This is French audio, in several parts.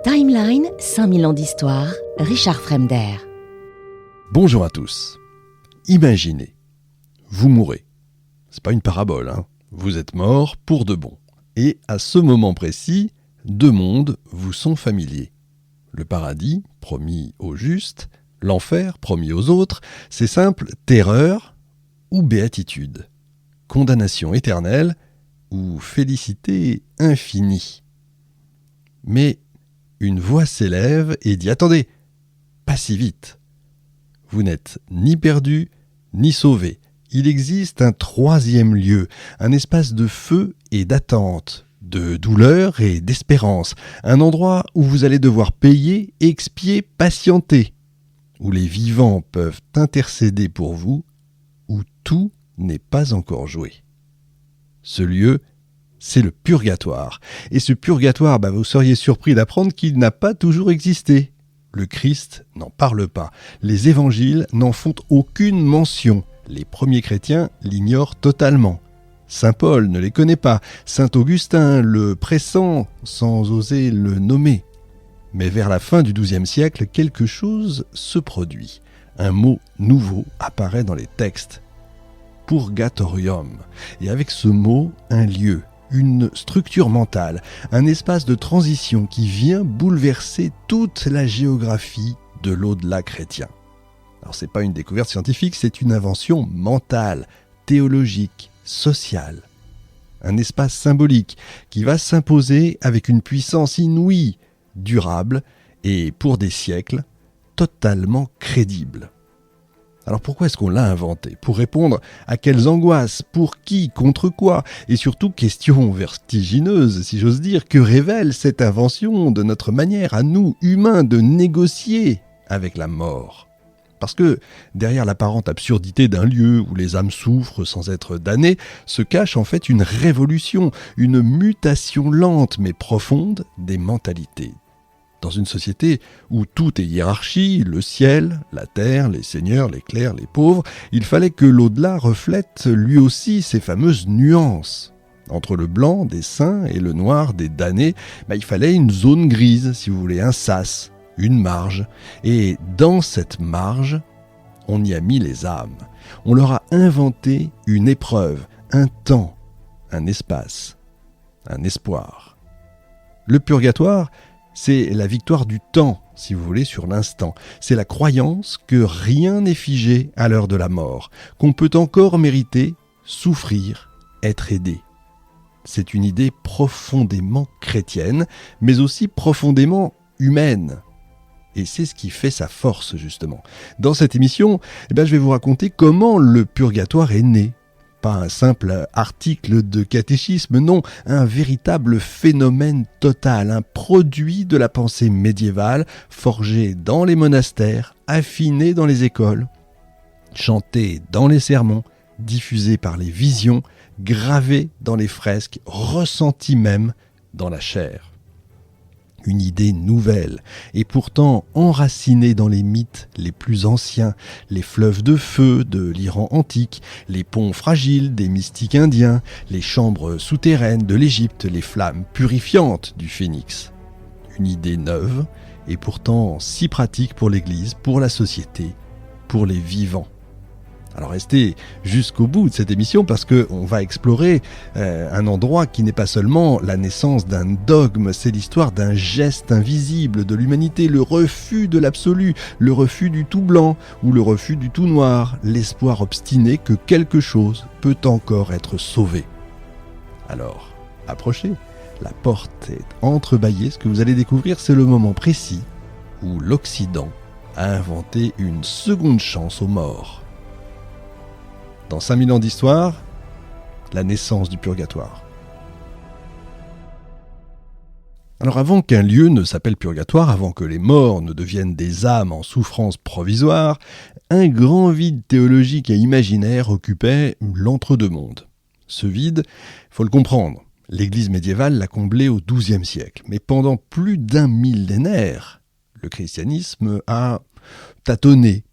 Timeline, 5000 ans d'histoire, Richard Fremder. Bonjour à tous. Imaginez, vous mourrez. C'est pas une parabole, hein. Vous êtes mort pour de bon. Et à ce moment précis, deux mondes vous sont familiers. Le paradis, promis aux justes, l'enfer, promis aux autres, c'est simple, terreur ou béatitude. Condamnation éternelle ou félicité infinie. Mais une voix s'élève et dit « Attendez, pas si vite. Vous n'êtes ni perdu, ni sauvé. Il existe un troisième lieu, un espace de feu et d'attente, de douleur et d'espérance, un endroit où vous allez devoir payer, expier, patienter, où les vivants peuvent intercéder pour vous, où tout n'est pas encore joué. Ce lieu, c'est le purgatoire. Et ce purgatoire, vous seriez surpris d'apprendre qu'il n'a pas toujours existé. Le Christ n'en parle pas. Les évangiles n'en font aucune mention. Les premiers chrétiens l'ignorent totalement. Saint Paul ne les connaît pas. Saint Augustin le pressent sans oser le nommer. Mais vers la fin du XIIe siècle, quelque chose se produit. Un mot nouveau apparaît dans les textes. Purgatorium. Et avec ce mot, un lieu, une structure mentale, un espace de transition qui vient bouleverser toute la géographie de l'au-delà chrétien. Alors c'est pas une découverte scientifique, c'est une invention mentale, théologique, sociale. Un espace symbolique qui va s'imposer avec une puissance inouïe, durable et pour des siècles, totalement crédible. Alors pourquoi est-ce qu'on l'a inventé ? Pour répondre à quelles angoisses ? Pour qui ? Contre quoi ? Et surtout, question vertigineuse, si j'ose dire, que révèle cette invention de notre manière à nous, humains, de négocier avec la mort ? Parce que derrière l'apparente absurdité d'un lieu où les âmes souffrent sans être damnées, se cache en fait une révolution, une mutation lente mais profonde des mentalités. Dans une société où tout est hiérarchie, le ciel, la terre, les seigneurs, les clercs, les pauvres, il fallait que l'au-delà reflète lui aussi ces fameuses nuances. Entre le blanc des saints et le noir des damnés, il fallait une zone grise, si vous voulez, un sas, une marge. Et dans cette marge, on y a mis les âmes. On leur a inventé une épreuve, un temps, un espace, un espoir. Le purgatoire, c'est la victoire du temps, si vous voulez, sur l'instant. C'est la croyance que rien n'est figé à l'heure de la mort, qu'on peut encore mériter, souffrir, être aidé. C'est une idée profondément chrétienne, mais aussi profondément humaine. Et c'est ce qui fait sa force, justement. Dans cette émission, je vais vous raconter comment le purgatoire est né. Pas un simple article de catéchisme, non, un véritable phénomène total, un produit de la pensée médiévale, forgé dans les monastères, affiné dans les écoles, chanté dans les sermons, diffusé par les visions, gravé dans les fresques, ressenti même dans la chair. Une idée nouvelle, et pourtant enracinée dans les mythes les plus anciens, les fleuves de feu de l'Iran antique, les ponts fragiles des mystiques indiens, les chambres souterraines de l'Égypte, les flammes purifiantes du phénix. Une idée neuve, et pourtant si pratique pour l'Église, pour la société, pour les vivants. Alors restez jusqu'au bout de cette émission parce qu'on va explorer un endroit qui n'est pas seulement la naissance d'un dogme, c'est l'histoire d'un geste invisible de l'humanité, le refus de l'absolu, le refus du tout blanc ou le refus du tout noir, l'espoir obstiné que quelque chose peut encore être sauvé. Alors, approchez, la porte est entrebâillée, ce que vous allez découvrir c'est le moment précis où l'Occident a inventé une seconde chance aux morts. Dans 5000 ans d'histoire, la naissance du purgatoire. Alors avant qu'un lieu ne s'appelle purgatoire, avant que les morts ne deviennent des âmes en souffrance provisoire, un grand vide théologique et imaginaire occupait l'entre-deux-mondes. Ce vide, il faut le comprendre, l'Église médiévale l'a comblé au XIIe siècle. Mais pendant plus d'un millénaire, le christianisme a tâtonné.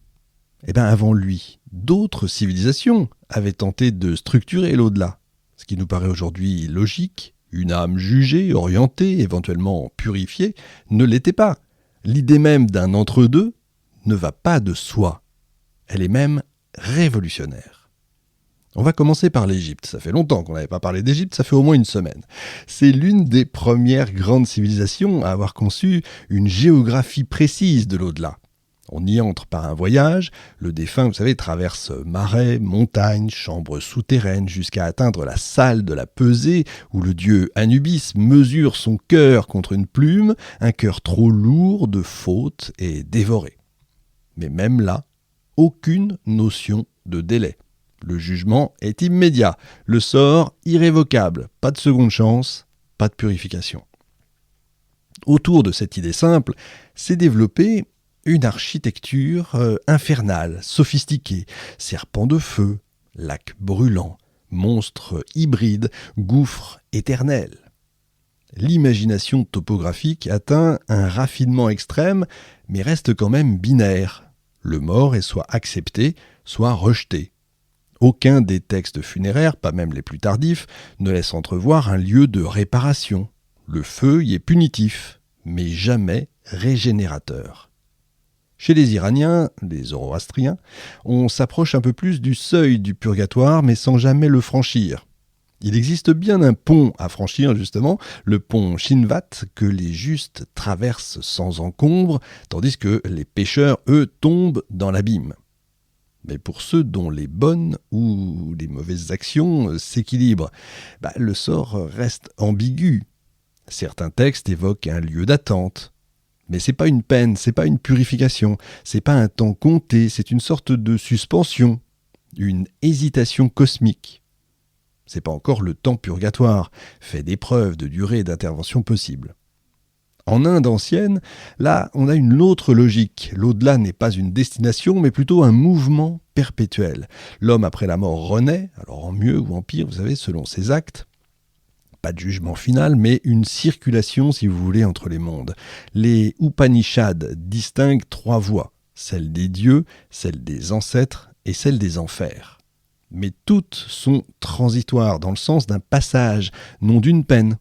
Avant lui, d'autres civilisations avaient tenté de structurer l'au-delà. Ce qui nous paraît aujourd'hui logique, Une âme jugée, orientée, éventuellement purifiée, ne l'était pas. L'idée même d'un entre-deux ne va pas de soi. Elle est même révolutionnaire. On va commencer par l'Égypte. Ça fait longtemps qu'on n'avait pas parlé d'Égypte, ça fait au moins une semaine. C'est l'une des premières grandes civilisations à avoir conçu une géographie précise de l'au-delà. On y entre par un voyage, le défunt, vous savez, traverse marais, montagnes, chambres souterraines, jusqu'à atteindre la salle de la pesée, où le dieu Anubis mesure son cœur contre une plume, un cœur trop lourd de fautes et dévoré. Mais même là, aucune notion de délai. Le jugement est immédiat, le sort irrévocable, pas de seconde chance, pas de purification. Autour de cette idée simple, s'est développée une architecture infernale, sophistiquée, serpents de feu, lacs brûlants, monstres hybrides, gouffres éternels. L'imagination topographique atteint un raffinement extrême, mais reste quand même binaire. Le mort est soit accepté, soit rejeté. Aucun des textes funéraires, pas même les plus tardifs, ne laisse entrevoir un lieu de réparation. Le feu y est punitif, mais jamais régénérateur. Chez les Iraniens, les zoroastriens, on s'approche un peu plus du seuil du purgatoire, mais sans jamais le franchir. Il existe bien un pont à franchir, justement, le pont Shinvat, que les justes traversent sans encombre, tandis que les pécheurs, eux, tombent dans l'abîme. Mais pour ceux dont les bonnes ou les mauvaises actions s'équilibrent, le sort reste ambigu. Certains textes évoquent un lieu d'attente. Mais c'est pas une peine, c'est pas une purification, c'est pas un temps compté, c'est une sorte de suspension, une hésitation cosmique. C'est pas encore le temps purgatoire, fait d'épreuves, de durée d'intervention possible. En Inde ancienne, là, on a une autre logique. L'au-delà n'est pas une destination, mais plutôt un mouvement perpétuel. L'homme après la mort renaît, alors en mieux ou en pire, vous savez, selon ses actes. Pas de jugement final, mais une circulation, si vous voulez, entre les mondes. Les Upanishads distinguent 3 voies, celle des dieux, celle des ancêtres et celle des enfers. Mais toutes sont transitoires, dans le sens d'un passage, non d'une peine.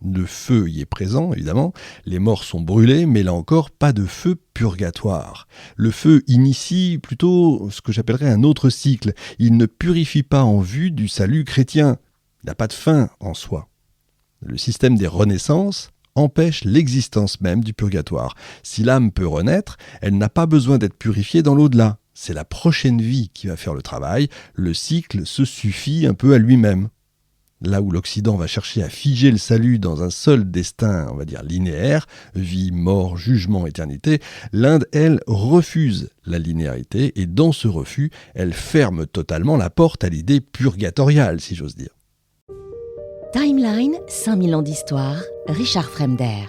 Le feu y est présent, évidemment, les morts sont brûlés, mais là encore, pas de feu purgatoire. Le feu initie plutôt ce que j'appellerais un autre cycle. Il ne purifie pas en vue du salut chrétien. Il n'a pas de fin en soi. Le système des renaissances empêche l'existence même du purgatoire. Si l'âme peut renaître, elle n'a pas besoin d'être purifiée dans l'au-delà. C'est la prochaine vie qui va faire le travail. Le cycle se suffit un peu à lui-même. Là où l'Occident va chercher à figer le salut dans un seul destin, on va dire linéaire, vie, mort, jugement, éternité, l'Inde, elle, refuse la linéarité et dans ce refus, elle ferme totalement la porte à l'idée purgatoriale, si j'ose dire. Timeline, 5000 ans d'histoire, Richard Fremder.